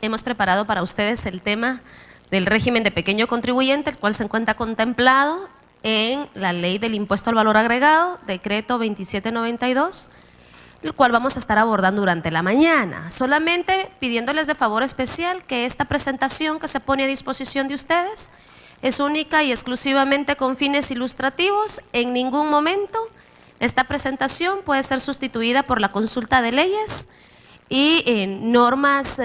hemos preparado para ustedes el tema del régimen de pequeño contribuyente, el cual se encuentra contemplado en la Ley del Impuesto al Valor Agregado, Decreto 2792, el cual vamos a estar abordando durante la mañana, solamente pidiéndoles de favor especial que esta presentación que se pone a disposición de ustedes es única y exclusivamente con fines ilustrativos. En ningún momento esta presentación puede ser sustituida por la consulta de leyes y normas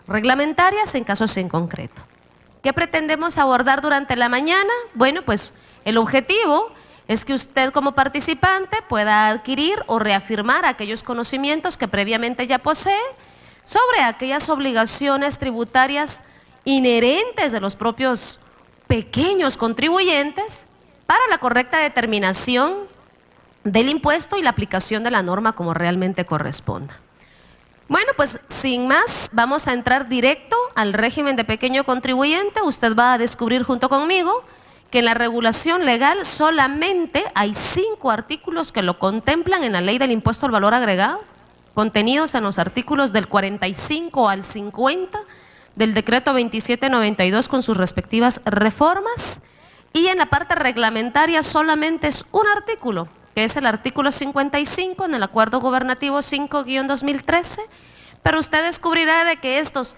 reglamentarias en casos en concreto. ¿Qué pretendemos abordar durante la mañana? Bueno, pues el objetivo es que usted como participante pueda adquirir o reafirmar aquellos conocimientos que previamente ya posee sobre aquellas obligaciones tributarias inherentes de los propios pequeños contribuyentes para la correcta determinación del impuesto y la aplicación de la norma como realmente corresponda. Bueno, pues sin más, vamos a entrar directo al régimen de pequeño contribuyente. Usted va a descubrir junto conmigo que en la regulación legal solamente hay 5 artículos que lo contemplan en la Ley del Impuesto al Valor Agregado, contenidos en los artículos del 45 al 50 del Decreto 2792 con sus respectivas reformas, y en la parte reglamentaria solamente es un artículo, que es el artículo 55 en el Acuerdo Gubernativo 5-2013, pero usted descubrirá de que estos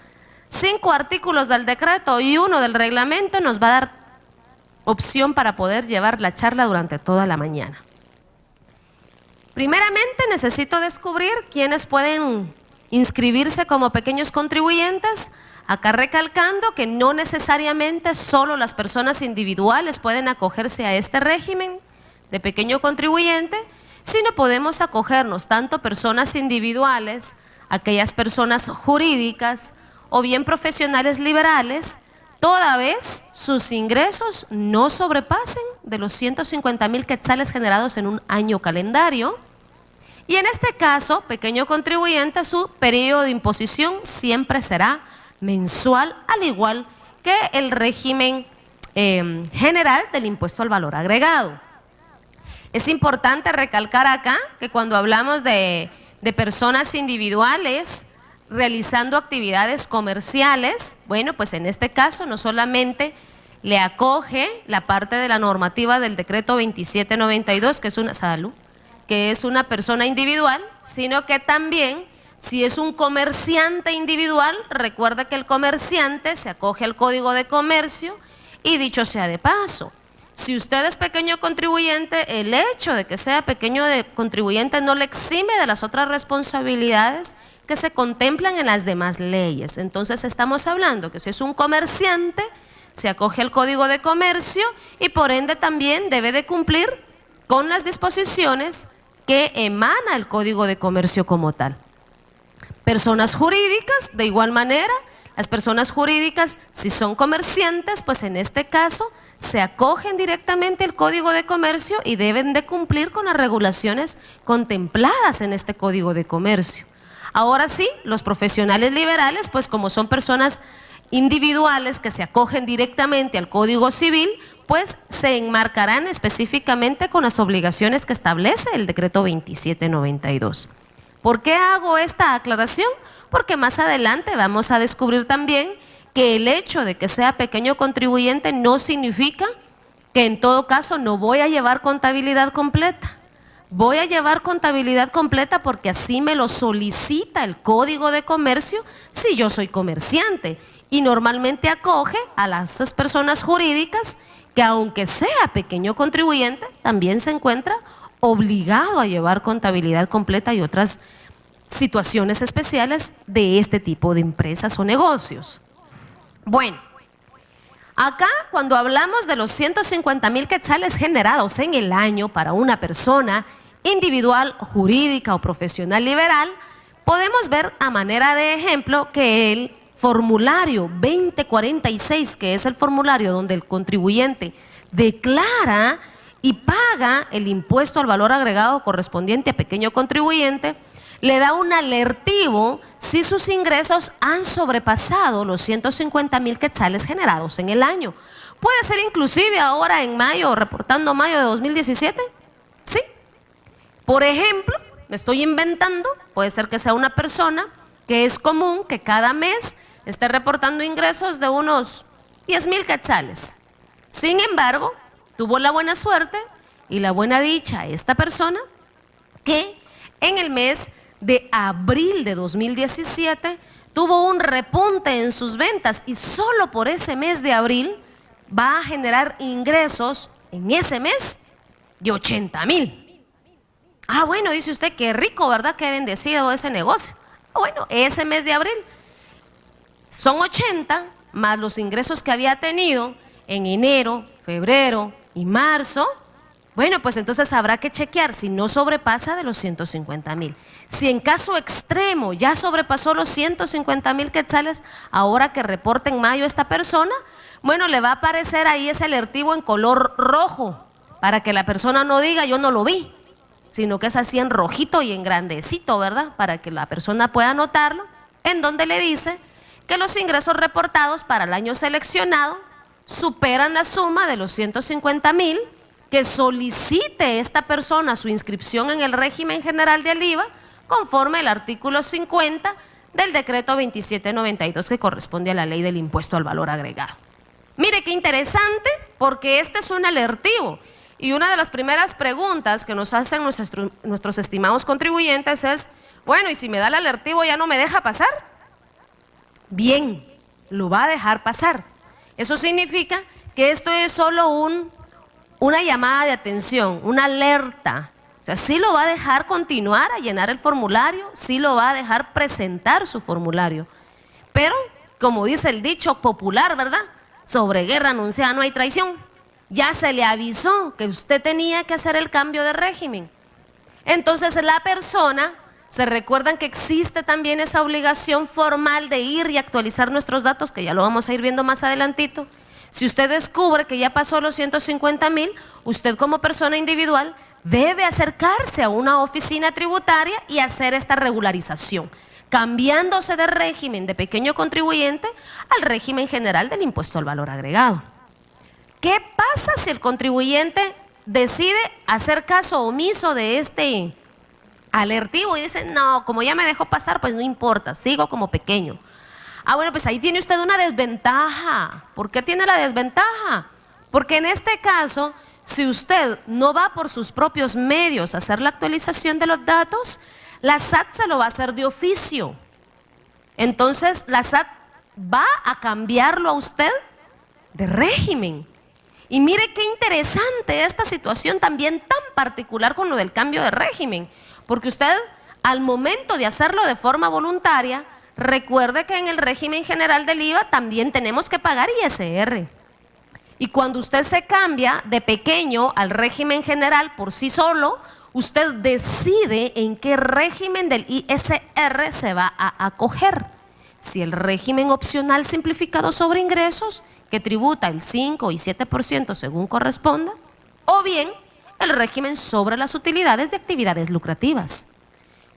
5 artículos del decreto y 1 del reglamento nos va a dar opción para poder llevar la charla durante toda la mañana. Primeramente necesito descubrir quiénes pueden inscribirse como pequeños contribuyentes, acá recalcando que no necesariamente solo las personas individuales pueden acogerse a este régimen de pequeño contribuyente, sino podemos acogernos tanto personas individuales, aquellas personas jurídicas o bien profesionales liberales, toda vez sus ingresos no sobrepasen de los 150,000 quetzales generados en un año calendario. Y en este caso, pequeño contribuyente, su periodo de imposición siempre será mensual, al igual que el régimen general del impuesto al valor agregado. Es importante recalcar acá que cuando hablamos de personas individuales realizando actividades comerciales, bueno, pues en este caso no solamente le acoge la parte de la normativa del decreto 2792, que es una persona individual, sino que también si es un comerciante individual, recuerda que el comerciante se acoge al Código de Comercio y dicho sea de paso, si usted es pequeño contribuyente, el hecho de que sea pequeño contribuyente no le exime de las otras responsabilidades que se contemplan en las demás leyes. Entonces estamos hablando que si es un comerciante, se acoge al Código de Comercio y por ende también debe de cumplir con las disposiciones que emana el Código de Comercio como tal. Personas jurídicas, de igual manera, las personas jurídicas, si son comerciantes, pues en este caso se acogen directamente al Código de Comercio y deben de cumplir con las regulaciones contempladas en este Código de Comercio. Ahora sí, los profesionales liberales, pues como son personas individuales que se acogen directamente al Código Civil, pues se enmarcarán específicamente con las obligaciones que establece el decreto 2792. ¿Por qué hago esta aclaración? Porque más adelante vamos a descubrir también que el hecho de que sea pequeño contribuyente no significa que en todo caso no voy a llevar contabilidad completa. Voy a llevar contabilidad completa porque así me lo solicita el Código de Comercio si yo soy comerciante, y normalmente acoge a las personas jurídicas que aunque sea pequeño contribuyente también se encuentra obligado a llevar contabilidad completa y otras situaciones especiales de este tipo de empresas o negocios. Bueno, acá cuando hablamos de los 150,000 quetzales generados en el año para una persona individual, jurídica o profesional liberal, podemos ver a manera de ejemplo que el formulario 2046, que es el formulario donde el contribuyente declara y paga el impuesto al valor agregado correspondiente a pequeño contribuyente, le da un alertivo si sus ingresos han sobrepasado los 150,000 quetzales generados en el año. Puede ser inclusive ahora en mayo, reportando mayo de 2017, ¿sí? Por ejemplo, me estoy inventando, puede ser que sea una persona que es común que cada mes esté reportando ingresos de unos 10,000 quetzales. Sin embargo, tuvo la buena suerte y la buena dicha esta persona que en el mes de abril de 2017 tuvo un repunte en sus ventas y solo por ese mes de abril va a generar ingresos en ese mes de 80,000. Ah, bueno, dice usted, qué rico, ¿verdad? Qué bendecido ese negocio. Bueno, ese mes de abril son 80 más los ingresos que había tenido en enero, febrero y marzo. Bueno, pues entonces habrá que chequear si no sobrepasa de los 150,000. Si en caso extremo ya sobrepasó los 150,000 quetzales, ahora que reporte en mayo esta persona, bueno, le va a aparecer ahí ese alertivo en color rojo, para que la persona no diga yo no lo vi, sino que es así en rojito y en grandecito, ¿verdad? Para que la persona pueda notarlo, en donde le dice que los ingresos reportados para el año seleccionado superan la suma de los 150,000, que solicite esta persona su inscripción en el régimen general del IVA conforme al artículo 50 del decreto 2792 que corresponde a la ley del impuesto al valor agregado. Mire qué interesante, porque este es un alertivo y una de las primeras preguntas que nos hacen nuestros estimados contribuyentes es, bueno, ¿y si me da el alertivo ya no me deja pasar? Bien, lo va a dejar pasar. Eso significa que esto es solo una llamada de atención, una alerta. O sea, sí lo va a dejar continuar a llenar el formulario, sí lo va a dejar presentar su formulario. Pero, como dice el dicho popular, ¿verdad? Sobre guerra anunciada no hay traición. Ya se le avisó que usted tenía que hacer el cambio de régimen. Entonces la persona, se recuerdan que existe también esa obligación formal de ir y actualizar nuestros datos, que ya lo vamos a ir viendo más adelantito. Si usted descubre que ya pasó los 150,000, usted como persona individual debe acercarse a una oficina tributaria y hacer esta regularización, cambiándose de régimen de pequeño contribuyente al régimen general del impuesto al valor agregado. ¿Qué pasa si el contribuyente decide hacer caso omiso de este alertivo y dice, no, como ya me dejó pasar, pues no importa, sigo como pequeño? Ah, bueno, pues ahí tiene usted una desventaja. ¿Por qué tiene la desventaja? Porque en este caso, si usted no va por sus propios medios a hacer la actualización de los datos, la SAT se lo va a hacer de oficio. Entonces, la SAT va a cambiarlo a usted de régimen. Y mire qué interesante esta situación también tan particular con lo del cambio de régimen. Porque usted, al momento de hacerlo de forma voluntaria, recuerde que en el régimen general del IVA también tenemos que pagar ISR. Y cuando usted se cambia de pequeño al régimen general por sí solo, usted decide en qué régimen del ISR se va a acoger. Si el régimen opcional simplificado sobre ingresos, que tributa el 5 y 7% según corresponda, o bien el régimen sobre las utilidades de actividades lucrativas.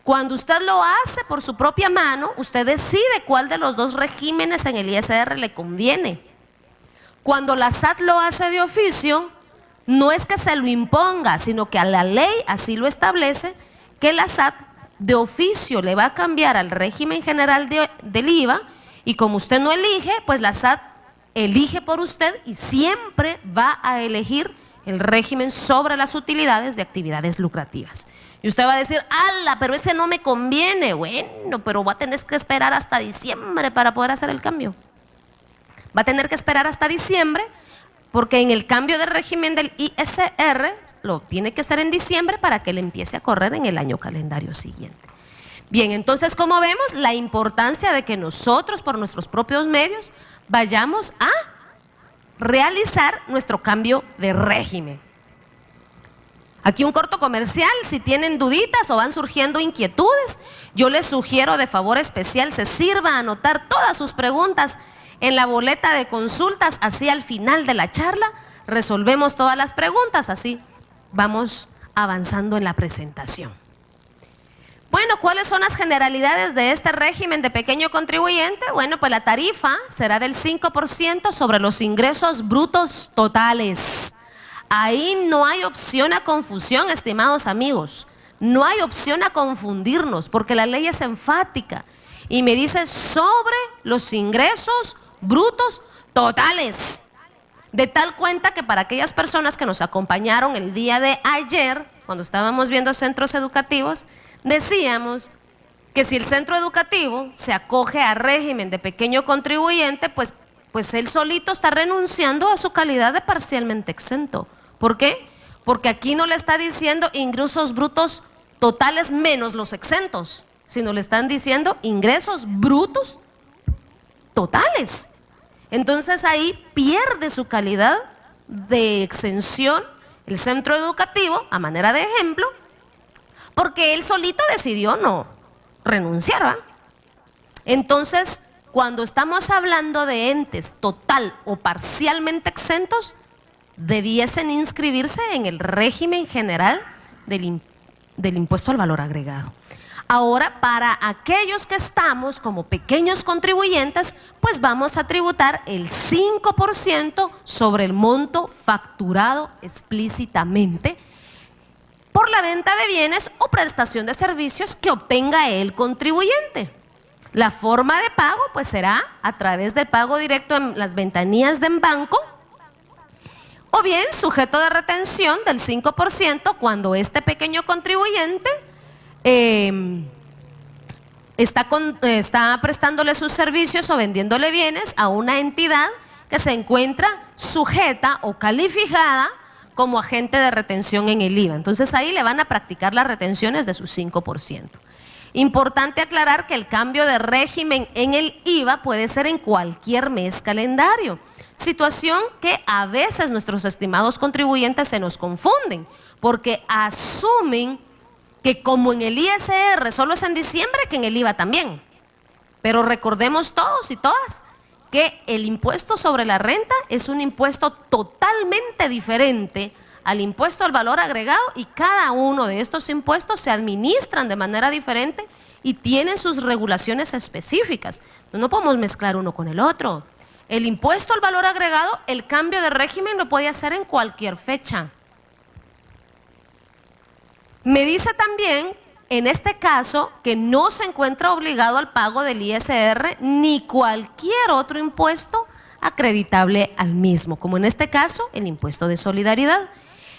Cuando usted lo hace por su propia mano, usted decide cuál de los dos regímenes en el ISR le conviene. Cuando la SAT lo hace de oficio, no es que se lo imponga, sino que a la ley así lo establece, que la SAT de oficio le va a cambiar al régimen general del IVA, y como usted no elige, pues la SAT elige por usted y siempre va a elegir el régimen sobre las utilidades de actividades lucrativas. Y usted va a decir, ¡ala, pero ese no me conviene! Bueno, pero va a tener que esperar hasta diciembre para poder hacer el cambio. Va a tener que esperar hasta diciembre, porque en el cambio de régimen del ISR lo tiene que hacer en diciembre para que le empiece a correr en el año calendario siguiente. Bien, entonces, como vemos, la importancia de que nosotros, por nuestros propios medios, vayamos a realizar nuestro cambio de régimen. Aquí un corto comercial. Si tienen duditas o van surgiendo inquietudes, yo les sugiero de favor especial se sirva a anotar todas sus preguntas en la boleta de consultas, así al final de la charla resolvemos todas las preguntas, así vamos avanzando en la presentación. Bueno, ¿cuáles son las generalidades de este régimen de pequeño contribuyente? Bueno, pues la tarifa será del 5% sobre los ingresos brutos totales. Ahí no hay opción a confusión, estimados amigos. No hay opción a confundirnos, porque la ley es enfática y me dice sobre los ingresos brutos totales. De tal cuenta que para aquellas personas que nos acompañaron el día de ayer, cuando estábamos viendo centros educativos, decíamos que si el centro educativo se acoge a régimen de pequeño contribuyente, pues él solito está renunciando a su calidad de parcialmente exento. ¿Por qué? Porque aquí no le está diciendo ingresos brutos totales menos los exentos, sino le están diciendo ingresos brutos totales. Entonces ahí pierde su calidad de exención el centro educativo, a manera de ejemplo, porque él solito decidió no renunciar, ¿va? Entonces, cuando estamos hablando de entes total o parcialmente exentos, debiesen inscribirse en el régimen general del impuesto al valor agregado. Ahora, para aquellos que estamos como pequeños contribuyentes, pues vamos a tributar el 5% sobre el monto facturado explícitamente por la venta de bienes o prestación de servicios que obtenga el contribuyente. La forma de pago pues será a través del pago directo en las ventanillas de banco, o bien sujeto de retención del 5% cuando este pequeño contribuyente está prestándole sus servicios o vendiéndole bienes a una entidad que se encuentra sujeta o calificada como agente de retención en el IVA. Entonces ahí le van a practicar las retenciones de su 5%. Importante aclarar que el cambio de régimen en el IVA puede ser en cualquier mes calendario, situación que a veces nuestros estimados contribuyentes se nos confunden, porque asumen que como en el ISR solo es en diciembre, que en el IVA también. Pero recordemos todos y todas que el impuesto sobre la renta es un impuesto totalmente diferente al impuesto al valor agregado, y cada uno de estos impuestos se administran de manera diferente y tienen sus regulaciones específicas. No podemos mezclar uno con el otro. El impuesto al valor agregado, el cambio de régimen lo puede hacer en cualquier fecha. Me dice también, en este caso, que no se encuentra obligado al pago del ISR ni cualquier otro impuesto acreditable al mismo, como en este caso el impuesto de solidaridad.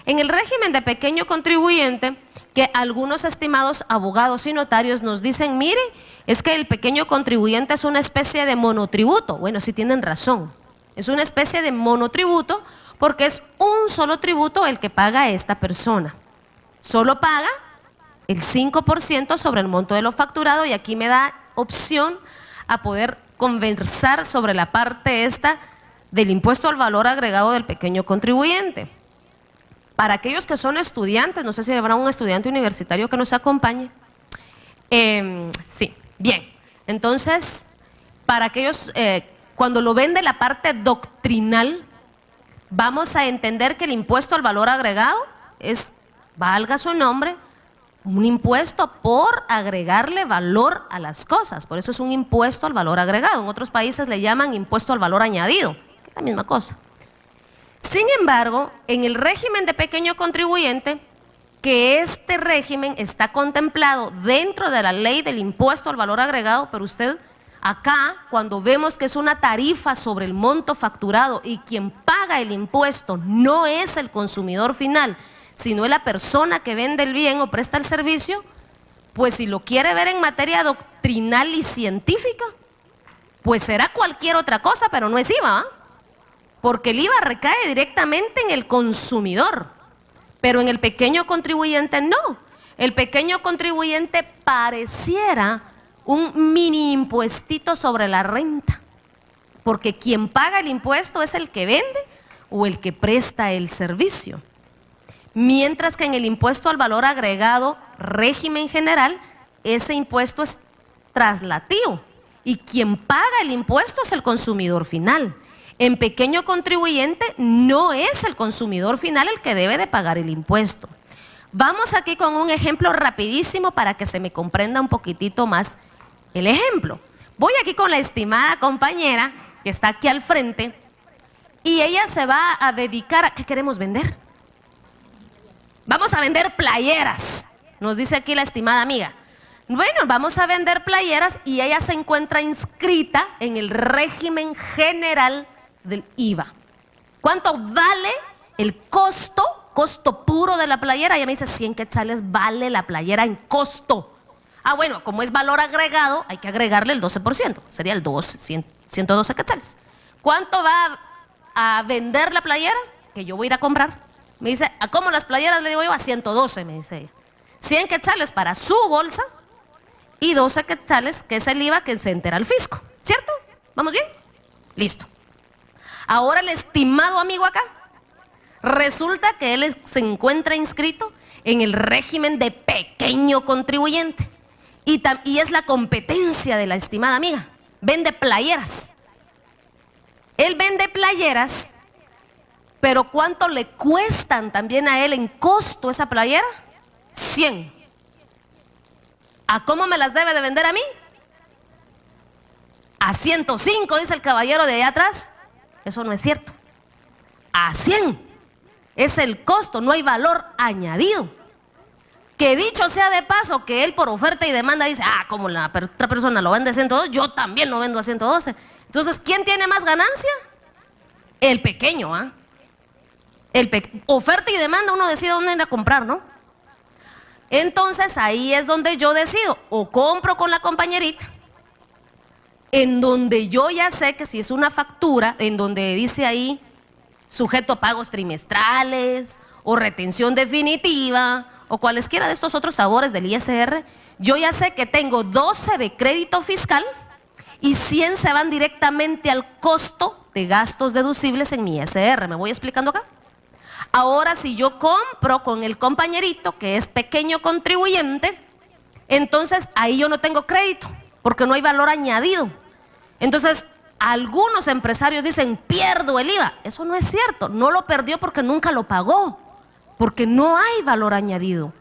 En el régimen de pequeño contribuyente, que algunos estimados abogados y notarios nos dicen, mire, es que el pequeño contribuyente es una especie de monotributo. Bueno, sí tienen razón, es una especie de monotributo porque es un solo tributo el que paga esta persona. Solo paga el 5% sobre el monto de lo facturado, y aquí me da opción a poder conversar sobre la parte esta del impuesto al valor agregado del pequeño contribuyente. Para aquellos que son estudiantes, no sé si habrá un estudiante universitario que nos acompañe. Sí, bien. Entonces, para aquellos, cuando lo ven de la parte doctrinal, vamos a entender que el impuesto al valor agregado es, valga su nombre, un impuesto por agregarle valor a las cosas. Por eso es un impuesto al valor agregado. En otros países le llaman impuesto al valor añadido, que es la misma cosa. Sin embargo, en el régimen de pequeño contribuyente, que este régimen está contemplado dentro de la ley del impuesto al valor agregado, pero usted acá, cuando vemos que es una tarifa sobre el monto facturado y quien paga el impuesto no es el consumidor final, sino es la persona que vende el bien o presta el servicio, pues si lo quiere ver en materia doctrinal y científica, pues será cualquier otra cosa, pero no es IVA, ¿eh? Porque el IVA recae directamente en el consumidor, pero en el pequeño contribuyente no. El pequeño contribuyente pareciera un mini impuestito sobre la renta, porque quien paga el impuesto es el que vende o el que presta el servicio. Mientras que en el impuesto al valor agregado, régimen general, ese impuesto es traslativo y quien paga el impuesto es el consumidor final. En pequeño contribuyente no es el consumidor final el que debe de pagar el impuesto. Vamos aquí con un ejemplo rapidísimo para que se me comprenda un poquitito más el ejemplo. Voy aquí con la estimada compañera que está aquí al frente y ella se va a dedicar a... ¿Qué queremos vender? Vamos a vender playeras, nos dice aquí la estimada amiga. Bueno, vamos a vender playeras y ella se encuentra inscrita en el régimen general del IVA. ¿Cuánto vale el costo puro de la playera? Ella me dice 100 quetzales vale la playera en costo. Ah, bueno, como es valor agregado, hay que agregarle el 12%, sería el 112 quetzales. ¿Cuánto va a vender la playera? Que yo voy a ir a comprar. Me dice, ¿a cómo las playeras? Le digo yo, a 112, me dice ella. 100 quetzales para su bolsa y 12 quetzales, que es el IVA que se entera al fisco, ¿cierto? ¿Vamos bien? Listo. Ahora el estimado amigo acá, resulta que él se encuentra inscrito en el régimen de pequeño contribuyente y es la competencia de la estimada amiga. Vende playeras. Él vende playeras, pero ¿cuánto le cuestan también a él en costo esa playera? 100. ¿A cómo me las debe de vender a mí? A 105, dice el caballero de allá atrás. Eso no es cierto. A 100. Es el costo, no hay valor añadido. Que dicho sea de paso, que él por oferta y demanda dice, como la otra persona lo vende a 102, yo también lo vendo a 112. Entonces, ¿quién tiene más ganancia? El pequeño, ¿ah? Oferta y demanda, uno decide dónde ir a comprar, ¿no? Entonces, ahí es donde yo decido, o compro con la compañerita, en donde yo ya sé que si es una factura, en donde dice ahí, sujeto a pagos trimestrales, o retención definitiva, o cualesquiera de estos otros sabores del ISR, yo ya sé que tengo 12 de crédito fiscal y 100 se van directamente al costo de gastos deducibles en mi ISR. ¿Me voy explicando acá? Ahora, si yo compro con el compañerito, que es pequeño contribuyente, entonces ahí yo no tengo crédito, porque no hay valor añadido. Entonces, algunos empresarios dicen, pierdo el IVA. Eso no es cierto, no lo perdió porque nunca lo pagó, porque no hay valor añadido.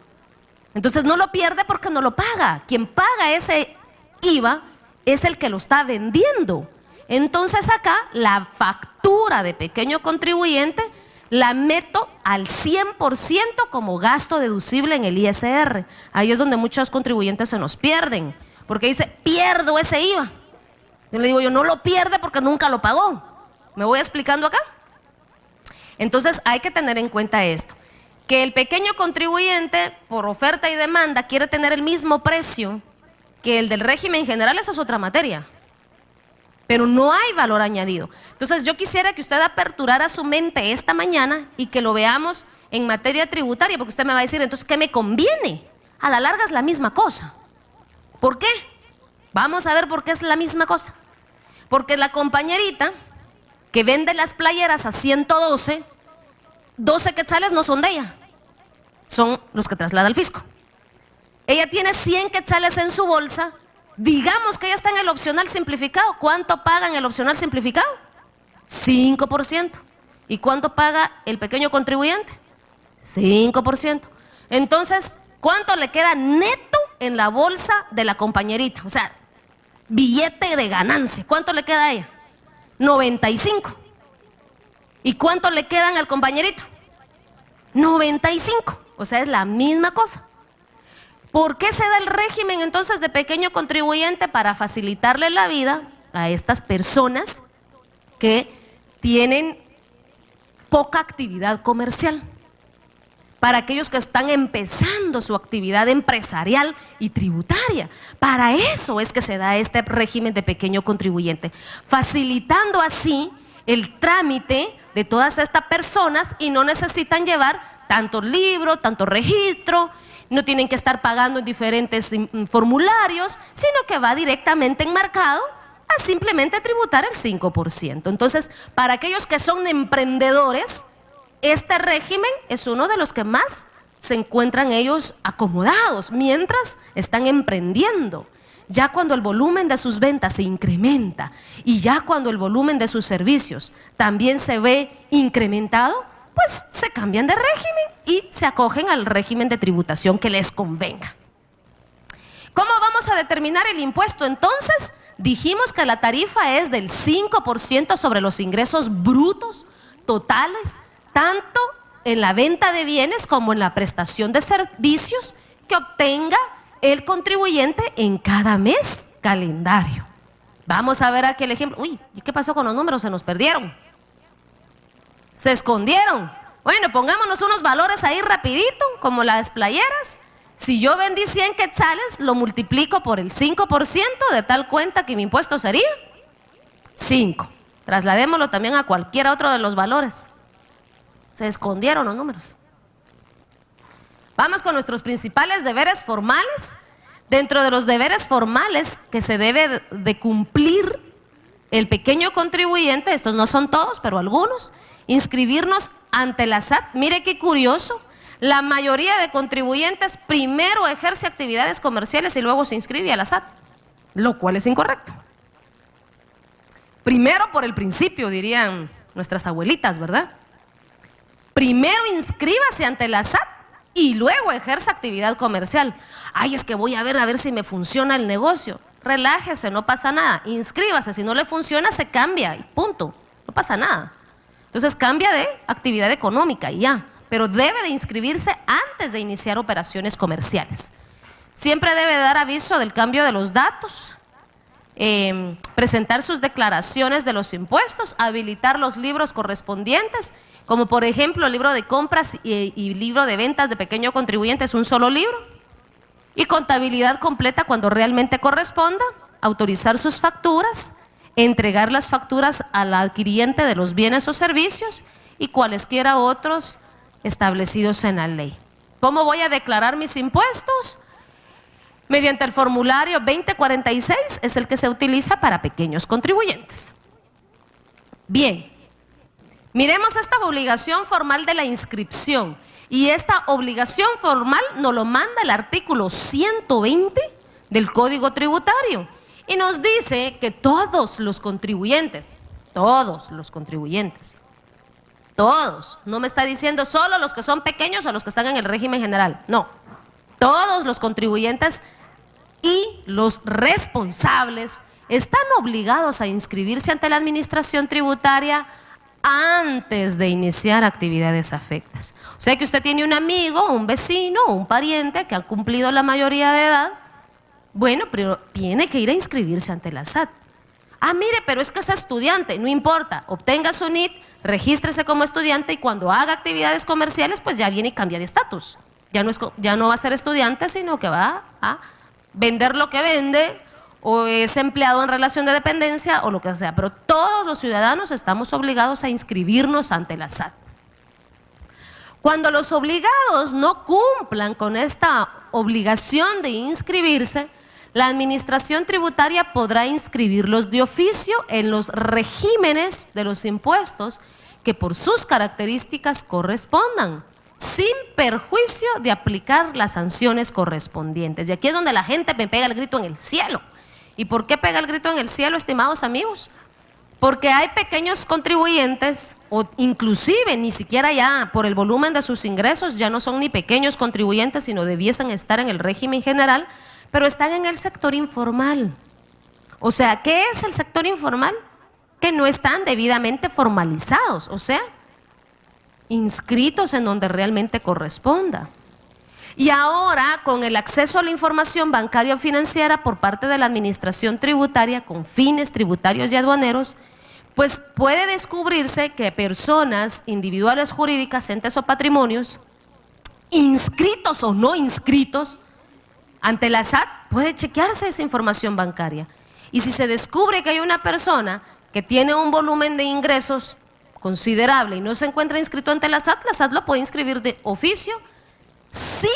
Entonces no lo pierde porque no lo paga. Quien paga ese IVA es el que lo está vendiendo. Entonces acá la factura de pequeño contribuyente la meto al 100% como gasto deducible en el ISR. Ahí es donde muchos contribuyentes se nos pierden, porque dice, pierdo ese IVA. Yo le digo, yo no lo pierde porque nunca lo pagó. ¿Me voy explicando acá? Entonces hay que tener en cuenta esto, que el pequeño contribuyente por oferta y demanda quiere tener el mismo precio que el del régimen general. Esa es otra materia, pero no hay valor añadido. Entonces yo quisiera que usted aperturara su mente esta mañana y que lo veamos en materia tributaria, porque usted me va a decir, entonces, ¿qué me conviene? A la larga es la misma cosa. ¿Por qué? Vamos a ver por qué es la misma cosa. Porque la compañerita que vende las playeras a 112, 12 quetzales no son de ella, son los que traslada al fisco. Ella tiene 100 quetzales en su bolsa. Digamos que ella está en el opcional simplificado. ¿Cuánto paga en el opcional simplificado? 5%. ¿Y cuánto paga el pequeño contribuyente? 5%. Entonces, ¿cuánto le queda neto en la bolsa de la compañerita? O sea, billete de ganancia. ¿Cuánto le queda a ella? 95. ¿Y cuánto le quedan al compañerito? 95. O sea, es la misma cosa. ¿Por qué se da el régimen entonces de pequeño contribuyente? Para facilitarle la vida a estas personas que tienen poca actividad comercial. Para aquellos que están empezando su actividad empresarial y tributaria. Para eso es que se da este régimen de pequeño contribuyente, facilitando así el trámite de todas estas personas y no necesitan llevar tanto libro, tanto registro, no tienen que estar pagando en diferentes formularios, sino que va directamente enmarcado a simplemente tributar el 5%. Entonces, para aquellos que son emprendedores, este régimen es uno de los que más se encuentran ellos acomodados mientras están emprendiendo. Ya cuando el volumen de sus ventas se incrementa y ya cuando el volumen de sus servicios también se ve incrementado, pues se cambian de régimen y se acogen al régimen de tributación que les convenga. ¿Cómo vamos a determinar el impuesto entonces? Dijimos que la tarifa es del 5% sobre los ingresos brutos totales, tanto en la venta de bienes como en la prestación de servicios que obtenga el contribuyente en cada mes calendario. Vamos a ver aquí el ejemplo. Uy, ¿y qué pasó con los números? Se nos perdieron. Se escondieron. Bueno, pongámonos unos valores ahí rapidito, como las playeras. Si yo vendí 100 quetzales, lo multiplico por el 5% de tal cuenta que mi impuesto sería 5. Trasladémoslo también a cualquier otro de los valores. Se escondieron los números. Vamos con nuestros principales deberes formales. Dentro de los deberes formales que se debe de cumplir el pequeño contribuyente, estos no son todos, pero algunos, inscribirnos ante la SAT. Mire qué curioso, la mayoría de contribuyentes primero ejerce actividades comerciales y luego se inscribe a la SAT, lo cual es incorrecto. Primero por el principio, dirían nuestras abuelitas, ¿verdad? Primero inscríbase ante la SAT y luego ejerza actividad comercial. Ay, es que voy a ver si me funciona el negocio. Relájese, no pasa nada. Inscríbase, si no le funciona se cambia y punto, no pasa nada. Entonces cambia de actividad económica y ya, pero debe de inscribirse antes de iniciar operaciones comerciales. Siempre debe dar aviso del cambio de los datos, presentar sus declaraciones de los impuestos, habilitar los libros correspondientes, como por ejemplo el libro de compras y libro de ventas de pequeño contribuyente es un solo libro, y contabilidad completa cuando realmente corresponda, autorizar sus facturas, entregar las facturas al adquiriente de los bienes o servicios y cualesquiera otros establecidos en la ley. ¿Cómo voy a declarar mis impuestos? Mediante el formulario 2046, es el que se utiliza para pequeños contribuyentes. Bien, miremos esta obligación formal de la inscripción. Y esta obligación formal nos lo manda el artículo 120 del Código Tributario. Y nos dice que todos los contribuyentes, todos, no me está diciendo solo los que son pequeños o los que están en el régimen general, no, todos los contribuyentes y los responsables están obligados a inscribirse ante la administración tributaria antes de iniciar actividades afectas. O sea que usted tiene un amigo, un vecino, un pariente que ha cumplido la mayoría de edad. Bueno, pero tiene que ir a inscribirse ante la SAT. Ah, mire, pero es que es estudiante, no importa, obtenga su NIT, regístrese como estudiante y cuando haga actividades comerciales, pues ya viene y cambia de estatus. Ya no va a ser estudiante, sino que va a vender lo que vende, o es empleado en relación de dependencia o lo que sea, pero todos los ciudadanos estamos obligados a inscribirnos ante la SAT. Cuando los obligados no cumplan con esta obligación de inscribirse, la administración tributaria podrá inscribirlos de oficio en los regímenes de los impuestos que por sus características correspondan, sin perjuicio de aplicar las sanciones correspondientes. Y aquí es donde la gente me pega el grito en el cielo. ¿Y por qué pega el grito en el cielo, estimados amigos? Porque hay pequeños contribuyentes, o inclusive ni siquiera ya por el volumen de sus ingresos, ya no son ni pequeños contribuyentes, sino debiesen estar en el régimen general, pero están en el sector informal. O sea, ¿qué es el sector informal? Que no están debidamente formalizados, o sea, inscritos en donde realmente corresponda. Y ahora, con el acceso a la información bancaria o financiera por parte de la administración tributaria con fines tributarios y aduaneros, pues puede descubrirse que personas individuales, jurídicas, entes o patrimonios, inscritos o no inscritos, ante la SAT puede chequearse esa información bancaria. Y si se descubre que hay una persona que tiene un volumen de ingresos considerable y no se encuentra inscrito ante la SAT lo puede inscribir de oficio sin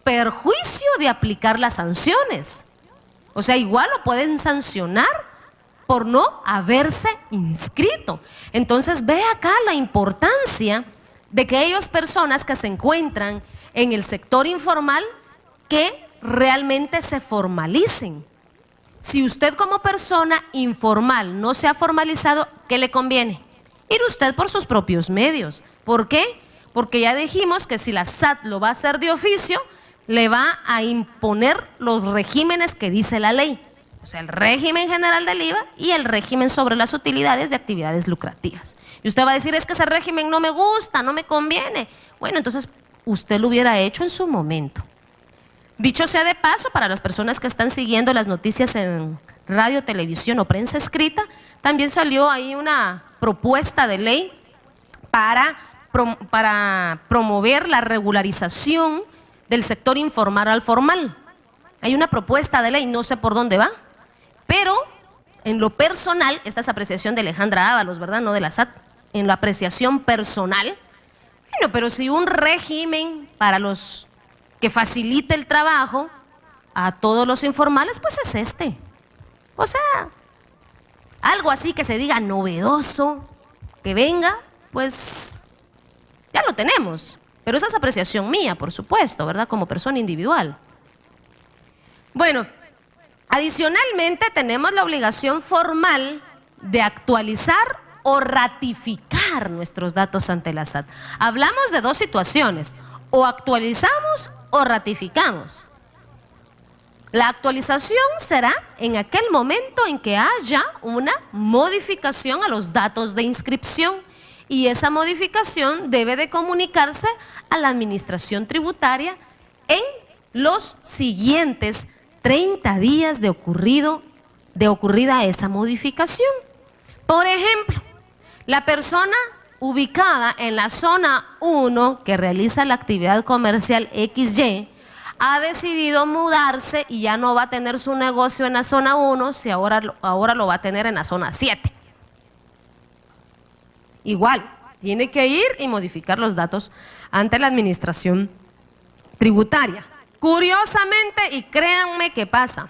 perjuicio de aplicar las sanciones. O sea, igual lo pueden sancionar por no haberse inscrito. Entonces ve acá la importancia de que aquellas personas que se encuentran en el sector informal que realmente se formalicen. Si usted como persona informal no se ha formalizado, ¿qué le conviene? Ir usted por sus propios medios. ¿Por qué? Porque ya dijimos que si la SAT lo va a hacer de oficio, le va a imponer los regímenes que dice la ley. O sea, el régimen general del IVA y el régimen sobre las utilidades de actividades lucrativas. Y usted va a decir, es que ese régimen no me gusta, no me conviene. Bueno, entonces usted lo hubiera hecho en su momento. Dicho sea de paso, para las personas que están siguiendo las noticias en radio, televisión o prensa escrita, también salió ahí una propuesta de ley para promover la regularización del sector informal al formal. Hay una propuesta de ley, no sé por dónde va, pero en lo personal, esta es apreciación de Alejandra Ábalos, ¿verdad? No de la SAT, en la apreciación personal. Bueno, pero si un régimen para los que facilite el trabajo a todos los informales, pues es este. O sea, algo así que se diga novedoso, que venga, pues ya lo tenemos. Pero esa es apreciación mía, por supuesto, ¿verdad? Como persona individual. Bueno, adicionalmente tenemos la obligación formal de actualizar o ratificar nuestros datos ante la SAT. Hablamos de dos situaciones, o actualizamos o ratificamos. La actualización será en aquel momento en que haya una modificación a los datos de inscripción y esa modificación debe de comunicarse a la administración tributaria en los siguientes 30 días de ocurrida esa modificación. Por ejemplo, la persona ubicada en la zona 1 que realiza la actividad comercial XY ha decidido mudarse y ya no va a tener su negocio en la zona 1, si ahora lo va a tener en la zona 7. Igual, tiene que ir y modificar los datos ante la administración tributaria. Curiosamente, y créanme que pasa,